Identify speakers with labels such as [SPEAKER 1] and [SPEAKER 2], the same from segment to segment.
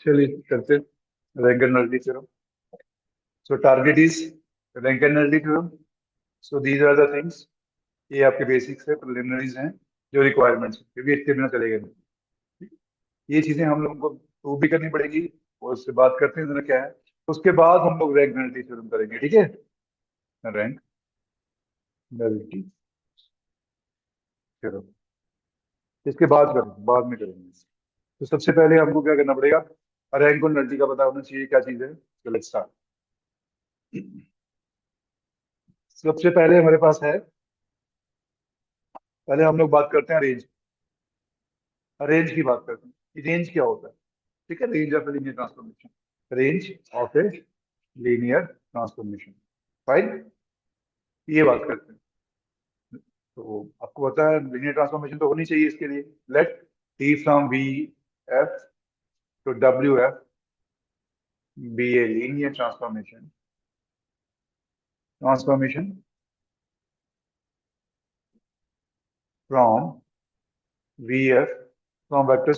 [SPEAKER 1] चलिए करते rank and nullity theorem. So target is rank and nullity theorem. So these are the things. ये आपके basics है, preliminaries हैं, जो रिक्वायरमेंट्स है, क्योंकि इसके बिना चलेगा नहीं. ये चीजें हम लोगों को प्रूव भी करनी पड़ेगी, और उससे बात करते हैं जरा क्या है. उसके बाद हम लोग रैंक नल्टी थ्योरम करेंगे, ठीक है. रैंक नल्टी थ्योरम इसके बाद करेंगे, बाद में करेंगे. तो सबसे पहले हमको क्या करना पड़ेगा, रैंक और नल्टी का पता होना चाहिए क्या चीज है. तो लेट्स स्टार्ट. सबसे पहले हमारे पास है, पहले हम लोग बात करते हैं रेंज. रेंज की बात करते हैं कि रेंज क्या होता है. ठीक है, range of A linear transformation. Range of A linear transformation. Fine. ये बात करते हैं. तो आपको पता है लीनियर ट्रांसफॉर्मेशन तो होनी चाहिए इसके लिए. Let T from V F to W F be a linear transformation from V F from vector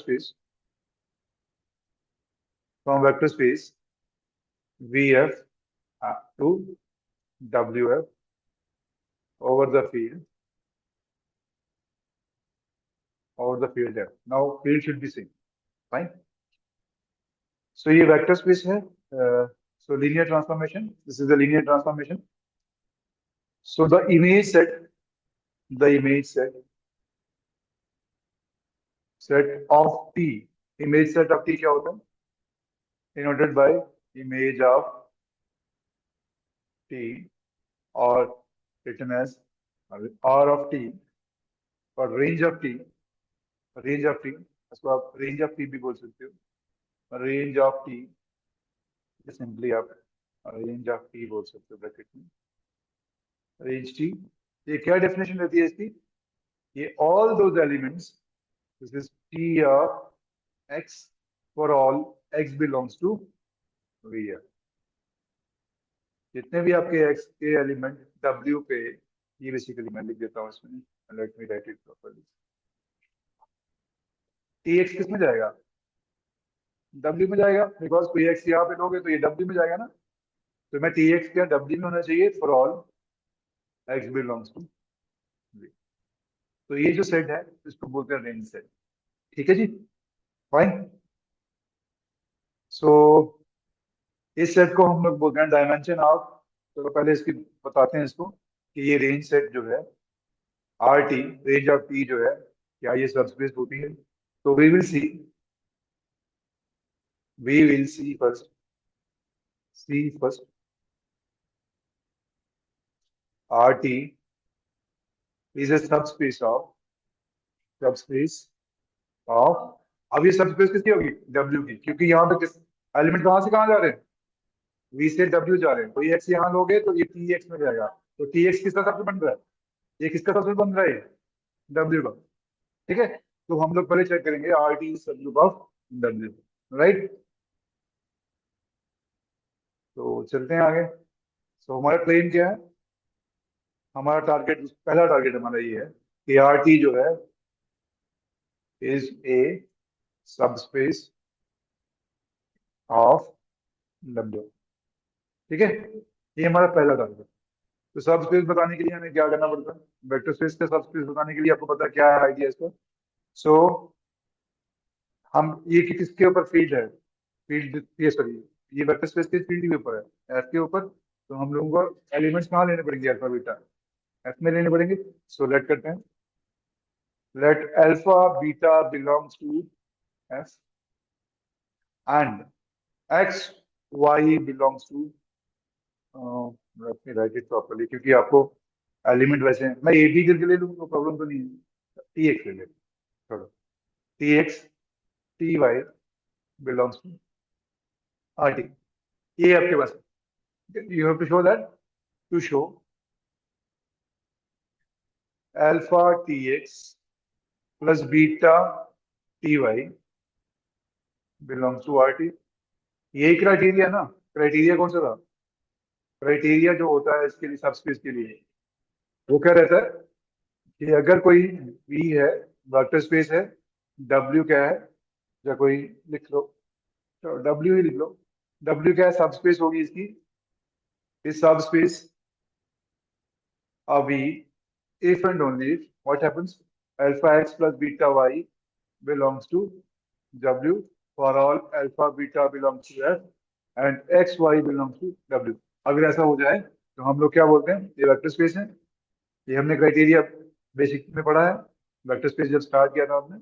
[SPEAKER 1] space V F to WF over the field F. Now field should be same. Fine. So ये vector space है. So linear transformation. This is the linear transformation. So the image set of T. Image set of T क्या होता है? Denoted by image of T or written as R of T or range of T. इसको आप range of T भी बोल सकते हो. Range of T simply आप रेंज ऑफ टी बोल सकते हो ब्रैकेट में. रेंज टी, ये क्या डेफिनेशन रहती है इसकी? ये all those elements, this is T of X for all X belongs to V F. जितने भी आपके एक्स के एलिमेंट डब्ल्यू पे, ये बेसिकली मैं लिख देता हूँ इसमें. Late me write it properly. T x किस में जाएगा? डब्ल्यू में जाएगा, बिकॉज कोई एक्स यहाँ पे लोगे तो ये डब्ल्यू में जाएगा ना. तो मैं टी एक्स क्या डब्ल्यू में होना चाहिए for all X belongs to V. तो ये जो सेट है इसको बोलते हैं रेंज सेट. ठीक है जी. फाइन. सो इस सेट को हम लोग बोलते हैं डायमेंशन ऑफ. तो पहले इसकी बताते हैं इसको कि ये रेंज सेट जो है R T, range of T जो है, क्या ये सबस्पेस होती है? तो we will see first R T is a subspace of. अब ये सबस्पेस किसकी होगी? डब्ल्यू की, क्योंकि यहाँ पे किस एलिमेंट कहाँ से कहाँ जा रहे हैं? वी से डब्ल्यू जा रहे हैं. तो ये एक्स यहाँ लोगे तो ये टी एक्स में जाएगा. तो टी एक्स किसका सबसे बन रहा है? ये किसका सबसे बन रहा है? डब्ल्यू का. ठीक है. तो हम लोग पहले चेक करेंगे आर टी सब ऑफ डब्ल्यू. राइट. तो चलते हैं आगे. तो हमारा क्लेम क्या है? हमारा टारगेट, पहला टारगेट हमारा ये है कि आर टी जो है is a subspace of W. ठीक है. ये हमारा पहला टारगेट. तो सब स्पेस बताने के लिए हमें क्या करना पड़ता है? वेक्टर स्पेस का सब स्पेस बताने के लिए आपको पता है क्या है आइडिया इसका. सो हम ये किसके ऊपर फील्ड है? फील्ड ये सॉरी, ये वेक्टर स्पेस के फील्ड के ऊपर है, एफ के ऊपर. तो हम लोगों को एलिमेंट्स कहाँ लेने पड़ेंगे? अल्फा बीटा एफ में लेने पड़ेंगे. सो लेट करते हैं. Let alpha beta belongs to F and X Y belongs to, let me write it properly, क्योंकि आपको एलिमेंट वैसे हैं. मैं ए बी करके ले लूंगा, प्रॉब्लम तो नहीं है. टी एक्स ले ले छोड़ो. T X T Y belongs to R T. ये आपके पास you have to show that. To show alpha T X plus beta T Y belongs to R T. यही क्राइटेरिया ना? क्राइटेरिया कौन सा था? क्राइटेरिया जो होता है इसके लिए, सबस्पेस के लिए, वो क्या रहता है कि अगर कोई वी है, वेक्टर स्पेस है, डब्ल्यू क्या है, या कोई लिख लो तो डब्ल्यू ही लिख लो। डब्ल्यू क्या है, सब स्पेस होगी इसकी, इस सब space of V, if and only if what happens, alpha x plus beta y belongs to W for all alpha beta belongs to F and x y belongs to W। अगर ऐसा हो जाए तो हम लोग क्या बोलते हैं, ये वेक्टर स्पेस है। ये हमने क्राइटेरिया बेसिक में पढ़ा है, वेक्टर स्पेस जब स्टार्ट किया था आपने।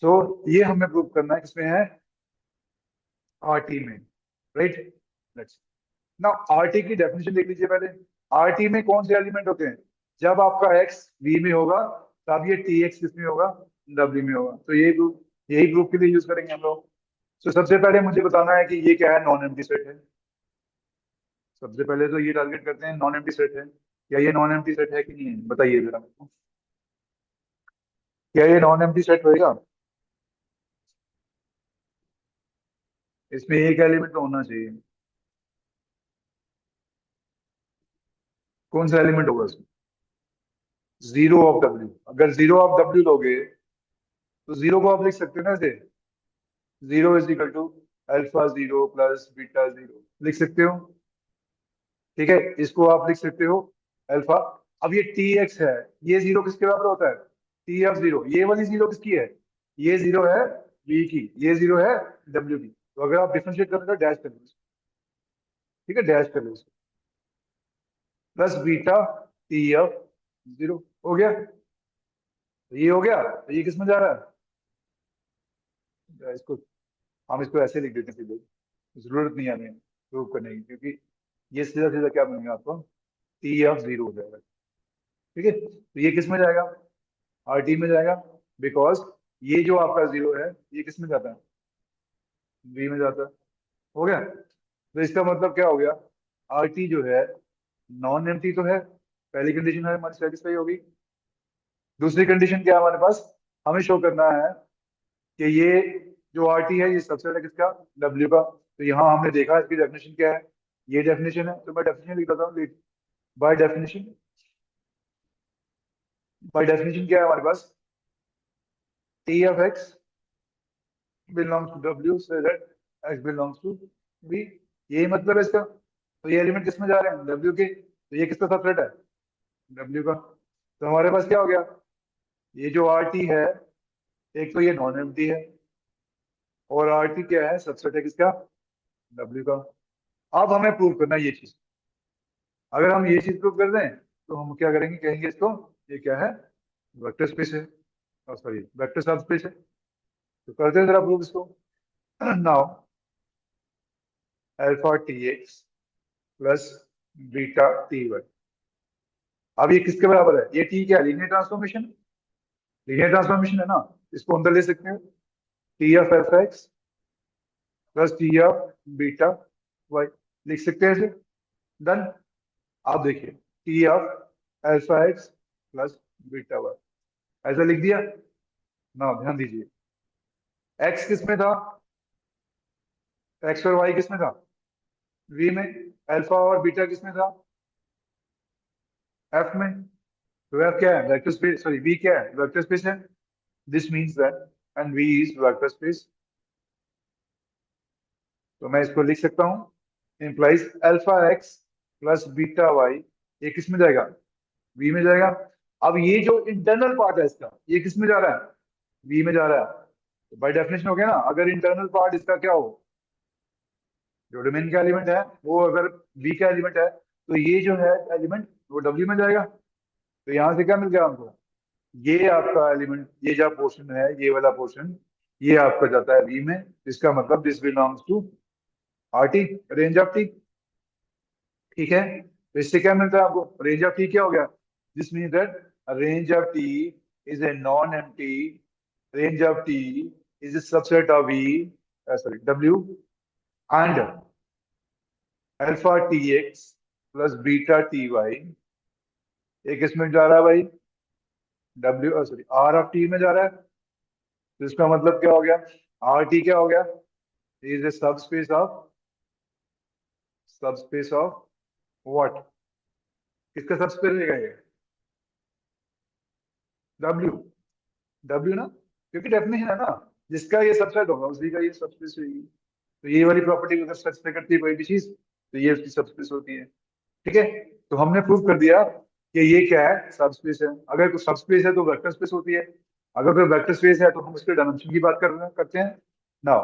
[SPEAKER 1] सो ये हमें प्रूव करना है, किसमें है, आरटी में, राइट। लेट्स नाउ आरटी की डेफिनेशन देख लीजिए पहले। आरटी में कौन से एलिमेंट होते हैं, जब आपका एक्स वी में होगा तब ये टी एक्स किस में होगा, डब्ल्यू में होगा। तो यही प्रूफ के लिए यूज करेंगे हम लोग। तो सबसे पहले मुझे बताना है कि ये क्या है, नॉन एम्प्टी सेट है। सबसे पहले तो ये टारगेट करते हैं, नॉन एम्प्टी सेट है। क्या ये नॉन एम्प्टी सेट है कि नहीं है, बताइए जरा मुझको। क्या ये नॉन एम्प्टी सेट होएगा, इसमें एक एलिमेंट तो होना चाहिए। कौन सा एलिमेंट होगा इसमें, जीरो ऑफ डब्ल्यू। अगर जीरो ऑफ डब्ल्यू लोगे तो जीरो को आप लिख सकते हो ना ऐसे, zero is equal to alpha zero plus beta zero, लिख सकते हो। ठीक है, इसको आप लिख सकते हो अल्फा। अब ये टी एक्स है, ये जीरो किसके बराबर होता है, टी एफ जीरो। ये वाली जीरो किसकी है, ये जीरो है वी की, ये जीरो है डब्ल्यू की। तो अगर आप डिफरेंशिएट करोगे तो डैश कर लो इसको। ठीक है, डैश कर लो इसको, plus beta T F zero. हो गया, तो ये हो गया, तो ये किस में जा रहा है, इसको हम इसको ऐसे लिख देते हैं सीधे, जरूरत नहीं है हमें प्रूव करने की, क्योंकि ये सीधा सीधा क्या बनेगा आपको, टी एफ जीरो हो जाएगा। ठीक है, तो ये किस में जाएगा, आर टी में जाएगा, बिकॉज ये जो आपका जीरो है ये किस में जाता है, वी में जाता है। हो गया, तो इसका मतलब क्या हो गया, आर टी जो है नॉन एम्प्टी तो है, पहली कंडीशन है हमारी सेटिस्फाई होगी। दूसरी कंडीशन क्या है हमारे पास, हमें शो करना है कि ये जो आर टी है ये सबसेट है किसका, डब्ल्यू का। तो यहाँ हमने देखा इसकी डेफिनेशन क्या है, ये डेफिनेशन है। तो मैं डेफिनेशन लिख देता हूँ, बाय डेफिनेशन। बाय डेफिनेशन क्या है हमारे पास, T of X belongs to W so that X belongs to V। यही मतलब है इसका। तो ये एलिमेंट किस में जा रहे हैं, W के। तो ये किसका सबसेट है, W का। तो हमारे पास क्या हो गया, ये जो आर टी है, एक तो ये नॉन एम्प्टी है, और आर टी क्या है, सबसेट है किसका, W का। अब हमें प्रूव करना है ये चीज। अगर हम ये चीज प्रूव कर दें तो हम क्या करेंगे, कहेंगे इसको ये क्या है, वेक्टर स्पेस है, सॉरी वेक्टर सब स्पेस है। तो करते हैं जरा प्रूव इसको। Now alpha T X plus beta T Y. अब ये किसके बराबर है, ये टी क्या है, लीनियर ट्रांसफॉर्मेशन, लीनियर ट्रांसफॉर्मेशन है ना। इसको अंदर ले सकते हैं, T of F X plus T of beta Y, लिख सकते हैं इसे। डन। आप देखिए, T of alpha x plus beta Y, ऐसा लिख दिया ना। ध्यान दीजिए, एक्स किस में था, एक्स और वाई किस में था, वी में। अल्फा और बीटा किस में था, एफ में। तो एफ क्या है, वेक्टर स्पेस, सॉरी वी क्या है, वेक्टर स्पेस है। This means that and V is vector space. तो मैं इसको लिख सकता हूँ, implies alpha x plus beta Y, ये किस में जाएगा, वी में जाएगा। अब ये जो इंटरनल पार्ट है इसका, ये किस में जा रहा है, वी में जा रहा है। तो बाय डेफिनेशन हो गया ना, अगर इंटरनल पार्ट इसका क्या हो, जो डोमेन का एलिमेंट है वो अगर वी का एलिमेंट है, तो ये जो है एलिमेंट वो डब्ल्यू में जाएगा। तो यहाँ से क्या मिल गया हमको, ये आपका एलिमेंट, ये जो पोर्शन है, ये वाला पोर्शन, ये आपका जाता है वी में। इसका मतलब this belongs to R T, range of T. ठीक है, तो इससे क्या मिलता है आपको, रेंज ऑफ टी क्या हो गया, this means that range of T is a non empty, range of T is a subset of V, sorry W, and alpha T X plus beta T Y, एक इसमें जा रहा है भाई, W sorry R of T में जा रहा है। तो इसका मतलब क्या हो गया, आर टी क्या हो गया, is a subspace of what, किसका सबस्पेस रहेगा ये, W, W ना, क्योंकि डेफिनेशन है ना, जिसका ये सबसेट होगा उसी का ये सबस्पेस होगी। तो ये वाली प्रॉपर्टी अगर सेटिस्फाई करती है कोई भी चीज तो ये उसकी सबस्पेस होती है। ठीक है, तो हमने प्रूव कर दिया कि ये क्या है, सबस्पेस है। अगर कोई सबस्पेस है तो वेक्टर स्पेस होती है। अगर कोई वेक्टर स्पेस है तो हम उसके डायमेंशन की बात करते हैं ना।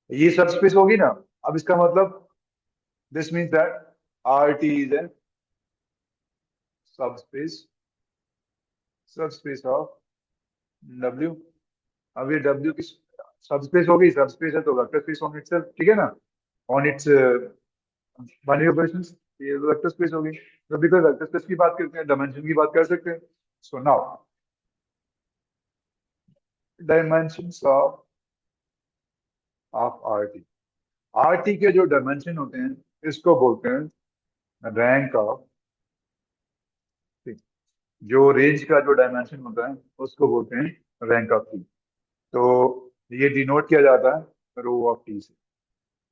[SPEAKER 1] ये सबस्पेस होगी ना। अब इसका मतलब this means that are T is a subspace, subspace of W. अब ये डब्ल्यू की सबस्पेस होगी, सबस्पेस है तो वेक्टर स्पेस ऑन इटसेल्फ, ठीक है ना, ऑन इट्स बाइनरी ऑपरेशंस, ये वेक्टर स्पेस होगी। तो बिकॉज वेक्टर स्पेस की बात करते हैं डायमेंशन की बात कर सकते हैं। So now dimensions of RT, RT के जो डायमेंशन होते हैं इसको बोलते हैं रैंक ऑफ, जो रेंज का जो डायमेंशन होता है उसको बोलते हैं रैंक ऑफ टी। तो ये डिनोट किया जाता है रो ऑफ टी से।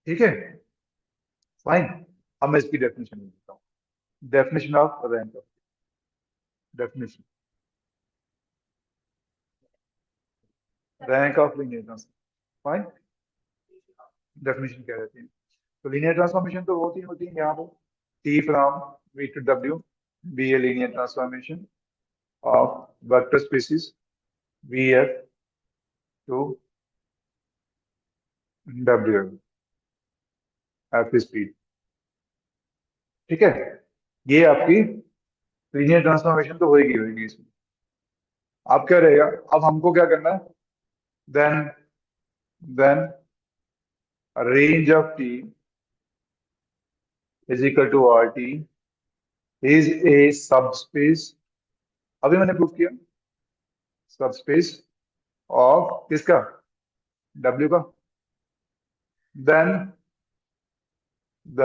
[SPEAKER 1] ठीक है, फाइन। अब मैं इसकी डेफिनेशन देता हूँ। Definition of rank of, definition rank of linear transformation, fine. Definition क्या रहती है? तो लीनियर ट्रांसफॉर्मेशन तो होती है यहाँ पर T from V to W be a linear transformation of vector spaces V F to W F speed. ठीक है, ये आपकी लीनियर ट्रांसफॉर्मेशन तो होगी इसमें। अब क्या रहेगा, अब हमको क्या करना है, then then range of T is equal to R T is a subspace, अभी मैंने प्रूव किया, सबस्पेस ऑफ किसका, डब्ल्यू का। Then the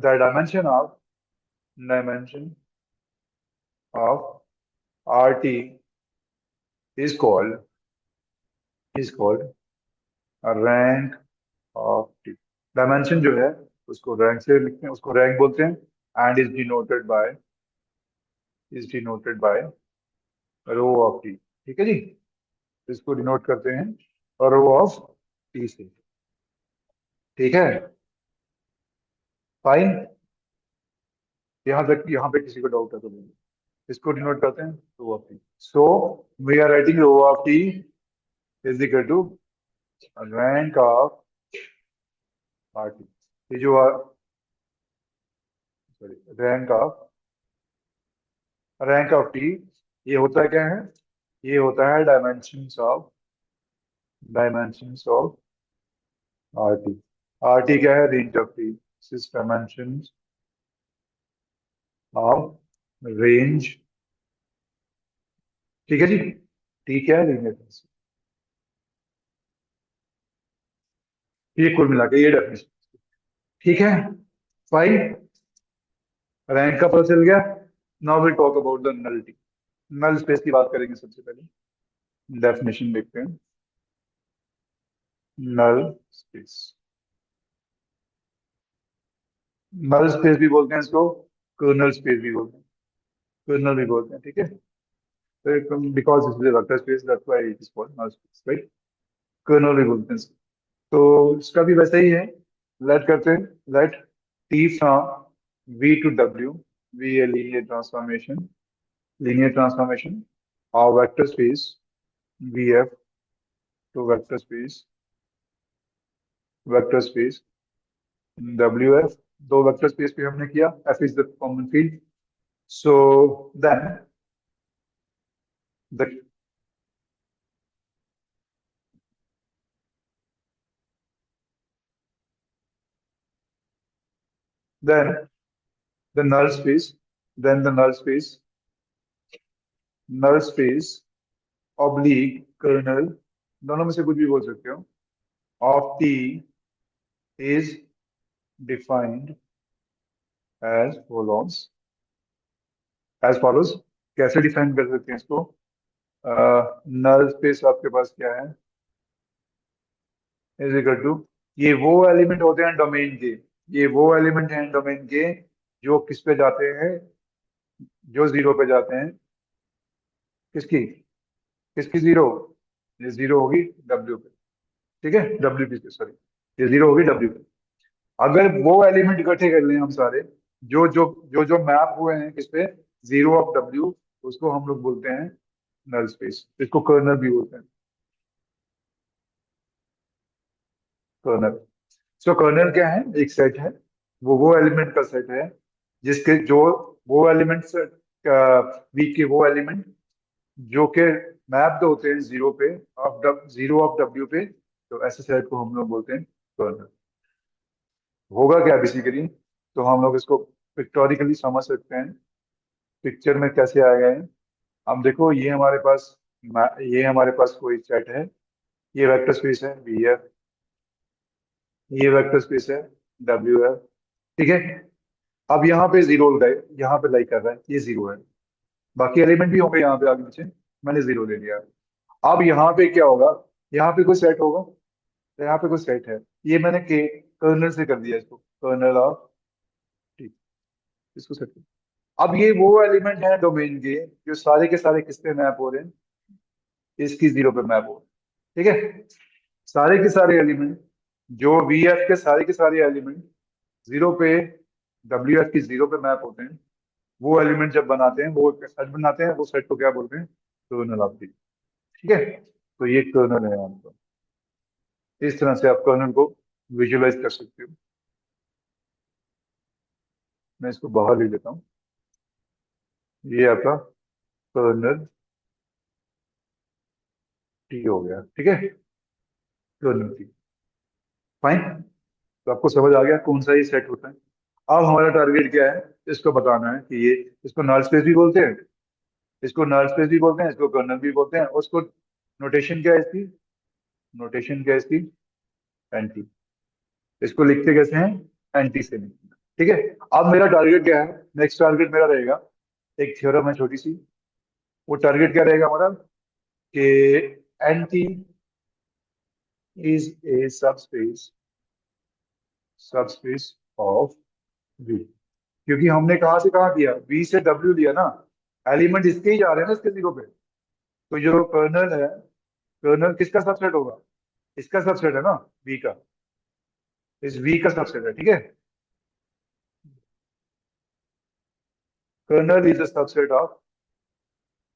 [SPEAKER 1] dimension of R T is called is called rank of T. Dimension जो है उसको rank से लिखते हैं, उसको रैंक बोलते हैं, and is denoted by rho of T. ठीक है जी, इसको डिनोट करते हैं रो ऑफ टी से। ठीक है, फाइन। यहाँ तक, यहाँ पे किसी को डाउट है तो बोलिए। इसको डिनोट करते हैं rho of T. So we are writing rho of T is equal to rank of R T. ये जो सॉरी, रैंक ऑफ टी, ये होता है क्या है, ये होता है dimensions of R T. R T क्या है, range of T, six dimensions of range. ठीक है जी, ठीक है, लीनियर। ये कुल मिला के ये डेफिनेशन। ठीक है, फाइन। रैंक का पता चल गया। Now will talk about the nullity. Null space की बात करेंगे सबसे पहले। डेफिनेशन देखते हैं। नल स्पेस, नल स्पेस भी बोलते हैं इसको, कर्नल स्पेस भी बोलते हैं, कर्नल भी बोलते हैं। ठीक है, because it is vector space that's why it is called null space, right. Kernel भी बोलते हैं इसको। तो इसका भी वैसा ही है। लेट करते हैं, let T from V to W V a linear transformation और vector space V F to vector space W F. दो वेक्टर स्पेस पे हमने किया, F is the common field. So then the then the null space then the null space oblique kernel, दोनों में से कुछ भी बोल सकते हो, of T is defined as follows. कैसे डिफाइन कर सकते हैं इसको? नल स्पेस आपके पास क्या है, इज इक्वल टू, ये वो एलिमेंट होते हैं डोमेन के, ये वो एलिमेंट हैं डोमेन के जो किस पे जाते हैं, जो जीरो पे जाते हैं, किसकी, किसकी जीरो? ये जीरो होगी डब्ल्यू पे, ठीक है, डब्ल्यू पी, सॉरी, ये जीरो होगी डब्ल्यू पे। अगर वो एलिमेंट इकट्ठे कर लें हम सारे, जो जो जो जो मैप हुए हैं किस पे, जीरो ऑफ डब्ल्यू, उसको हम लोग बोलते हैं नल स्पेस, इसको कर्नल भी बोलते हैं, कर्नल। सो कर्नल क्या है? एक सेट है, वो एलिमेंट का सेट है जिसके जो, वो एलिमेंट वीक के वो एलिमेंट जो के मैप्ड होते हैं जीरो पे, ऑफ जीरो ऑफ डब्ल्यू पे, तो ऐसे सेट को हम लोग बोलते हैं कर्नल। होगा क्या बेसिकली, तो हम लोग इसको पिक्टोरिकली समझ सकते हैं, पिक्चर में कैसे आएगा ये। अब देखो, ये हमारे पास कोई सेट है, ये वेक्टर स्पेस है वी है, ये वेक्टर स्पेस है डब्ल्यू है, ठीक है। अब यहाँ पे जीरो, यहाँ पे लाइक कर रहा है, ये जीरो है, बाकी एलिमेंट भी होंगे यहाँ पे आगे पीछे, मैंने जीरो ले लिया। अब यहाँ पे क्या होगा, यहाँ पे कोई सेट होगा, तो यहाँ पे कोई सेट है, ये मैंने के कर्नल से कर दिया इसको, कर्नल ऑफ टी, इसको सेट। अब ये वो एलिमेंट है डोमेन के जो सारे के सारे किस पे मैप हो रहे हैं, इसकी जीरो पे मैप हो रहे हैं, ठीक है। सारे के सारे एलिमेंट, जो वी एफ के सारे एलिमेंट जीरो पे, डब्ल्यू एफ की जीरो पे मैप होते हैं, वो एलिमेंट जब बनाते हैं, वो सेट बनाते हैं, वो सेट को क्या बोलते हैं? कर्नल ऑफ टी, ठीक है। तो ये कर्नल है आपका, इस तरह से आप कर्नल को विजुअलाइज कर सकते हो। मैं इसको बाहर ले लेता हूँ, ये आपका कर्नल टी हो गया, ठीक है, कर्नल टी, फाइन। तो आपको समझ आ गया कौन सा ये सेट होता है। अब हमारा टारगेट क्या है, इसको बताना है कि ये, इसको नल स्पेस भी बोलते हैं, इसको नल स्पेस भी बोलते हैं, इसको कर्नल भी बोलते हैं, उसको नोटेशन क्या है इसकी, नोटेशन क्या है इसकी, एंटी। इसको लिखते कैसे हैं? एंटी से लिखते हैं, ठीक है। अब मेरा टारगेट क्या है, नेक्स्ट टारगेट मेरा रहेगा, एक थ्योरम है छोटी सी, वो टारगेट क्या रहेगा हमारा, कि N T is a subspace of V. क्योंकि हमने कहाँ से कहाँ दिया, वी से डब्ल्यू लिया ना, एलिमेंट इसके ही जा रहे हैं ना, इसके जीरो पे। तो जो कर्नल है, कर्नल किसका सबसेट होगा, इसका सबसेट है ना, वी का, इस वी का सबसेट है, ठीक है। Kernel is a subset of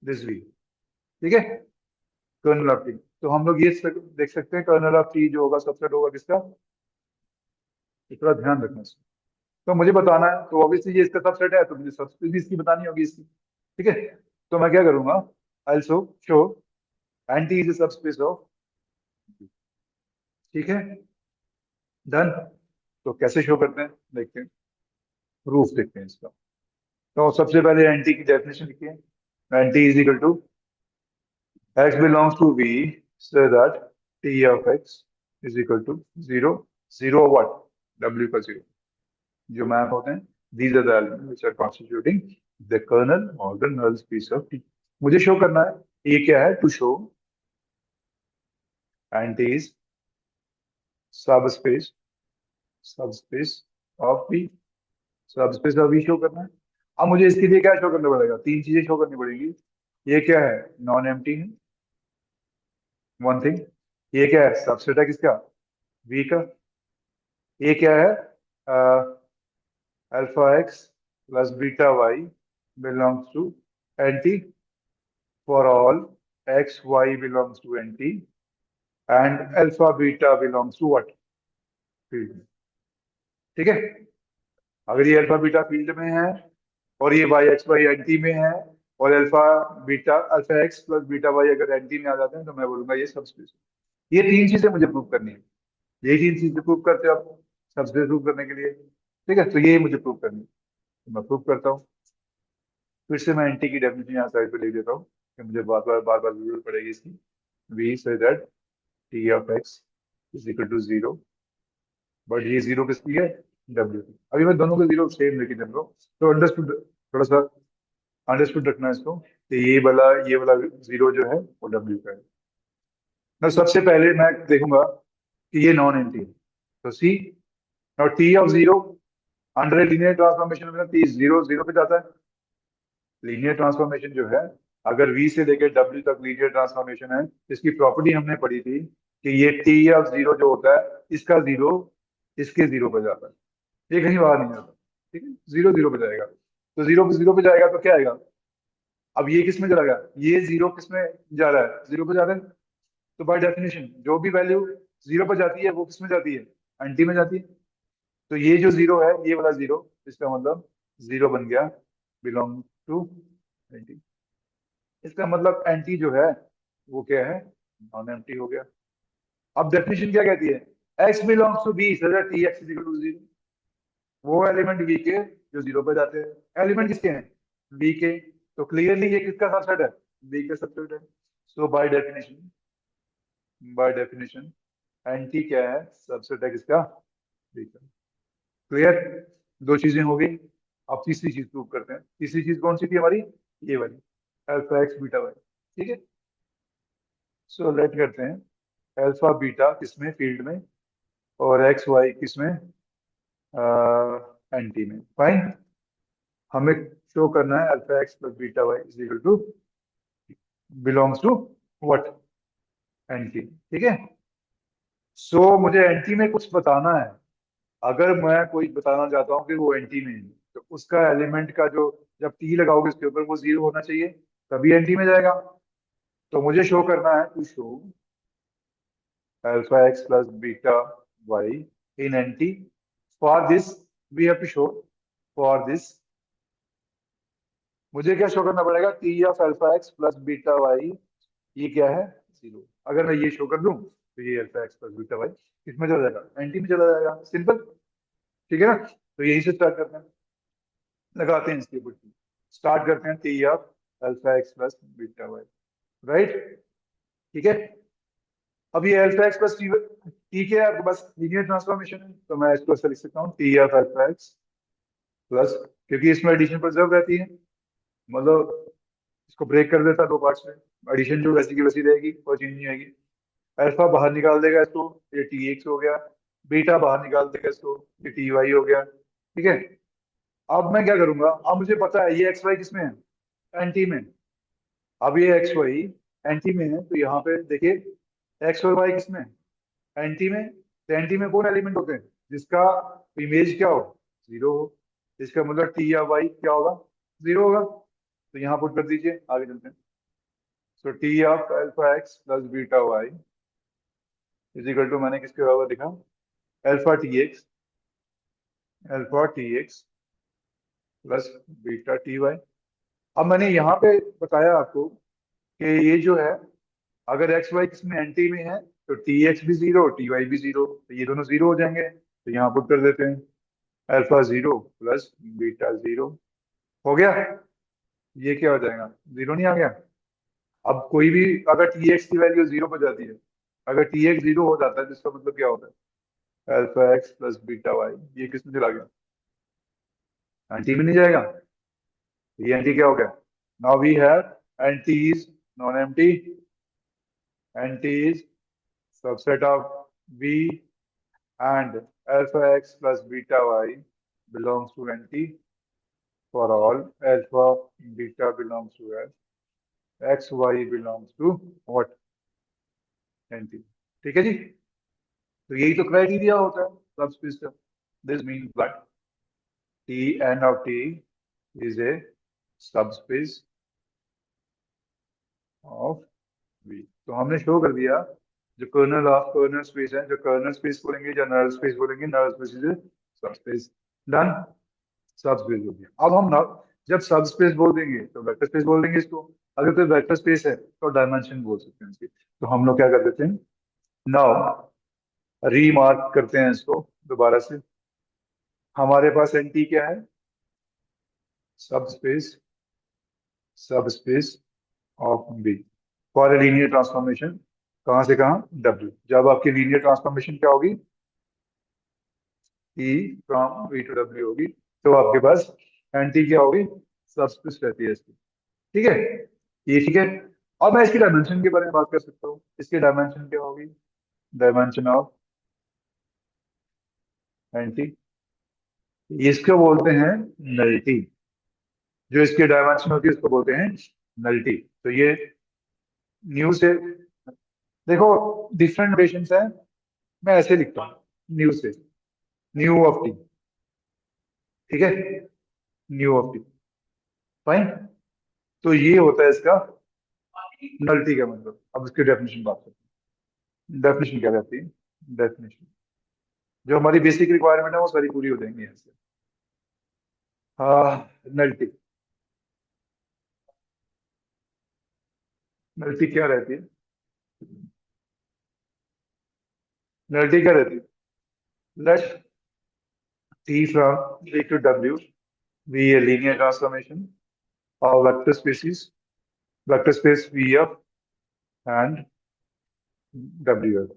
[SPEAKER 1] this V, ठीक है, कर्नल ऑफ टी। तो हम लोग ये देख सकते हैं, कर्नल ऑफ टी जो होगा सबसेट होगा किसका, थोड़ा ध्यान रखना इसमें। तो मुझे बताना है, तो ऑब्वियसली ये इसका सबसेट है, तो मुझे सबसेट भी इसकी बतानी होगी इसकी, ठीक है। तो मैं क्या करूंगा, I show show N T is a subspace of, ठीक है, डन। तो कैसे शो करते हैं देखते हैं, प्रूफ देखते हैं इसका। तो सबसे पहले एंटी की डेफिनेशन लिखिए, N T is equal to x belongs to V, so that t of x is equal to zero, zero what, w का zero, जो मैप होते हैं, these are the elements which are constituting the kernel or the null space of T। मुझे show करना है ये क्या है, to show N T is subspace, subspace of V, subspace of V show करना है। अब मुझे इसके लिए क्या शो करना पड़ेगा, तीन चीजें शो करनी पड़ेगी। ये क्या है, नॉन एम्प्टी है, वन थिंग। ये क्या है, सबसेट है किसका, V का। ये क्या है, alpha x plus beta y belongs to N T for all x Y belongs to N T and alpha beta belongs to what, field, ठीक है। अगर ये अल्फा बीटा फील्ड में है, और ये वाई एक्स वाई एंटी में है, और alpha x plus beta y अगर एंटी में आ जाते हैं, तो मैं बोलूंगा ये सबस्पेस है। ये तीन चीजें मुझे प्रूव करनी है, यही तीन चीजें प्रूव करते हो आप सबस्पेस प्रूव करने के लिए, ठीक है। तो ये मुझे प्रूव करनी है, तो मैं प्रूव करता हूँ। फिर से मैं एंटी की डेफिनेशन यहाँ साइड पे लिख देता हूँ, कि मुझे बार बार जरूरत पड़ेगी इसकी। We say that T of x is equal to zero, but ये जीरो किसकी है, डब्ल्यू की। अभी मैं दोनों को जीरो सेम लेके चल रहा हूँ, तो अंडरस्टूड, थोड़ा सा अंडरस्टूड रखना है इसको, तो ये वाला जीरो जो है वो डब्ल्यू का है। मैं सबसे पहले मैं देखूंगा कि ये नॉन एंटी है, तो सी, और T of zero, under linear transformation में टी जीरो जीरो पे जाता है, लीनियर ट्रांसफॉर्मेशन जो है अगर V से लेकर W तक लीनियर ट्रांसफॉर्मेशन है, इसकी प्रॉपर्टी हमने पढ़ी थी कि ये T ऑफ जीरो जो होता है, इसका जीरो इसके जीरो पर जाता है, ये कहीं बाहर नहीं जाता। ठीक है, जीरो जीरो पे जाएगा, तो जीरो पे जाएगा तो क्या आएगा? अब ये किस में चला गया? ये जीरो किस में जा रहा है? जीरो पे जा रहा है। तो बाय डेफिनेशन जो भी वैल्यू जीरो पर जाती है वो किस में जाती है? एंटी में जाती है। तो ये जो जीरो है, ये वाला जीरो, इसका मतलब जीरो बन गया, बिलोंग टू एंटी। इसका मतलब एंटी जो है वो क्या है? नॉन एम्प्टी हो गया। अब डेफिनेशन क्या कहती है? X belongs to V such that T x is equal to zero. वो एलिमेंट वी के जो जीरो पे जाते हैं, एलिमेंट किसके हैं? वी के। तो क्लियरली ये किसका सबसेट है? वी का सबसेट है। सो बाय डेफिनेशन एंटी क्या है? सबसेट है किसका? वी का। क्लियर? दो चीजें हो गई। अब तीसरी चीज प्रूव करते हैं। तीसरी चीज कौन सी थी हमारी? ये वाली, अल्फा एक्स बीटा वाई। ठीक है, सो लेट करते हैं अल्फा बीटा किसमें? फील्ड में। और एक्स वाई किसमें? एंटी में। फाइन। हमें शो करना है alpha x plus beta Y is equal to belongs to what? N T. ठीक है, सो मुझे एंटी में कुछ बताना है। अगर मैं कोई बताना चाहता हूँ कि वो एंटी में है, तो उसका एलिमेंट का जो, जब टी लगाओगे उसके ऊपर, वो जीरो होना चाहिए, तभी एंटी में जाएगा। तो मुझे शो करना है, to show alpha x plus beta y in N T. For this we have to show, for this मुझे क्या शो करना पड़ेगा? T of alpha x plus beta Y, ये क्या है? जीरो। अगर मैं ये शो कर दूं तो ये alpha x plus beta y किसमें चला जाएगा? एंटी में चला जाएगा। सिंपल। ठीक है ना? तो यही से स्टार्ट करते हैं, लगाते हैं इसके ऊपर। स्टार्ट करते हैं T of alpha x plus beta y. Right? ठीक है, अब ये अल्फा एक्स प्लस टी, ठीक है, आपके पास लीनियर ट्रांसफॉर्मेशन है, तो मैं इसको ऐसा लिख सकता हूँ, T of alpha x plus, क्योंकि इसमें एडिशन प्रिजर्व रहती है, मतलब इसको ब्रेक कर देता है दो पार्ट्स में, एडिशन जो वैसी की वैसी रहेगी, कोई चेंज नहीं आएगी। अल्फा बाहर निकाल देगा इसको, ये टी एक्स हो गया। बीटा बाहर निकाल देगा इसको, ये टी वाई हो गया। ठीक है, अब मैं क्या करूंगा? अब मुझे पता है ये एक्स वाई किसमें है? एंटी में। अब ये एक्स वाई एंटी में है, तो यहाँ पे देखिए एक्स और वाई किसमें? एंटी में। तो एंटी में कौन एलिमेंट होते हैं जिसका इमेज क्या हो? जीरो हो। इसका मतलब टी या वाई क्या होगा? जीरो होगा। तो यहाँ पुट कर दीजिए, आगे चलते हैं। So T of alpha x plus beta Y is equal to, मैंने किसके बराबर लिखा? Alpha T X, alpha T X plus beta T Y. अब मैंने यहाँ पे बताया आपको कि ये जो है, अगर एक्स वाई किसमें? एंटी में है, तो टी एक्स भी जीरो, टी वाई भी जीरो, तो ये दोनों जीरो हो जाएंगे। तो यहाँ पुट कर देते हैं, alpha zero plus beta zero. हो गया। ये क्या हो जाएगा? जीरो नहीं आ गया? अब कोई भी, अगर टी एक्स की वैल्यू जीरो पर जाती है, अगर टी एक्स जीरो हो जाता है, तो इसका मतलब क्या होता है? Alpha x plus beta Y ये किस में चला गया? एंटी में नहीं जाएगा। ये एंटी क्या हो गया? Now we have N T is non empty, N T is subset of V, and alpha x plus beta y belongs to NT for all alpha beta belongs to S, x y belongs to what? NT। ठीक है जी, तो यही तो criteria होता है subspace का। This means that T N of T is a subspace of V। तो हमने शो कर दिया, जो कर्नल ऑफ कर्नल स्पेस है, जो कर्नल स्पेस बोलेंगे या नल स्पेस बोलेंगे, null space is subspace. Done. Subspace हो गया। अब हम ना, जब सब स्पेस बोल देंगे तो वेक्टर स्पेस बोल देंगे इसको। अगर कोई वेक्टर स्पेस है तो डायमेंशन बोल सकते हैं इसके। तो हम लोग क्या कर देते हैं, नाउ रीमार्क करते हैं इसको दोबारा से। हमारे पास एंटी क्या है? Subspace, subspace of V for a linear transformation. कहाँ से कहाँ? डब्ल्यू। जब आपकी लीनियर ट्रांसफॉर्मेशन क्या होगी? E from V to W होगी, तो आपके पास एंटी क्या होगी? सब स्पेस रहती है इसकी। ठीक है, ये ठीक है। अब मैं इसकी डायमेंशन के बारे में बात कर सकता हूँ। इसकी डायमेंशन क्या होगी? डायमेंशन ऑफ एंटी, इसको बोलते हैं नलिटी। जो इसकी डायमेंशन होती है उसको बोलते हैं नल्टी। तो ये न्यू से, देखो डिफरेंट नोटेशंस है, मैं ऐसे लिखता हूँ न्यू से, न्यू ऑफ टी, ठीक है, न्यू ऑफ टी, फाइन। तो ये होता है इसका नल्टी का मतलब। अब इसकी डेफिनेशन बात करते हैं, डेफिनेशन क्या रहती है, डेफिनेशन जो हमारी बेसिक रिक्वायरमेंट है वो सारी पूरी हो जाएंगी यहाँ से। हाँ, नल्टी, नल्टी क्या रहती है, नल्टी क्या रहती है, late T from A to W be a linear transformation of vector spaces, vector space VF and WF।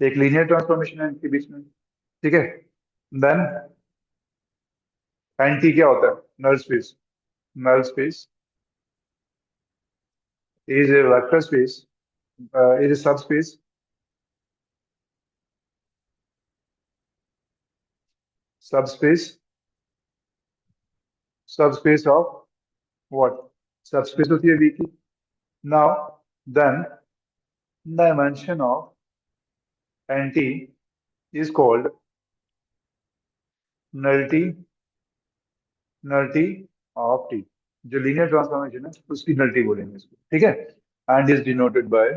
[SPEAKER 1] एक लीनियर ट्रांसफॉर्मेशन है इनके बीच में, ठीक है। देन एंटी क्या होता है, null space, null space is a vector space, is a subspace, subspace, subspace of what, subspace होती है V की। Now then dimension of N T is called nullity, nullity of T. जो linear transformation है उसकी nullity बोलेंगे इसको, ठीक है। And is denoted by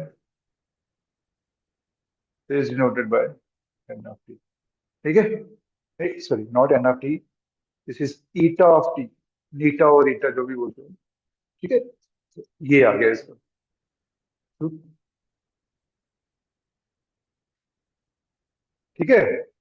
[SPEAKER 1] N of T, ठीक है। Sorry, not N of T, this is eta of T, नीटा और ईटा जो भी बोलते हैं, ठीक है। तो ये आ गया इसका, ठीक है।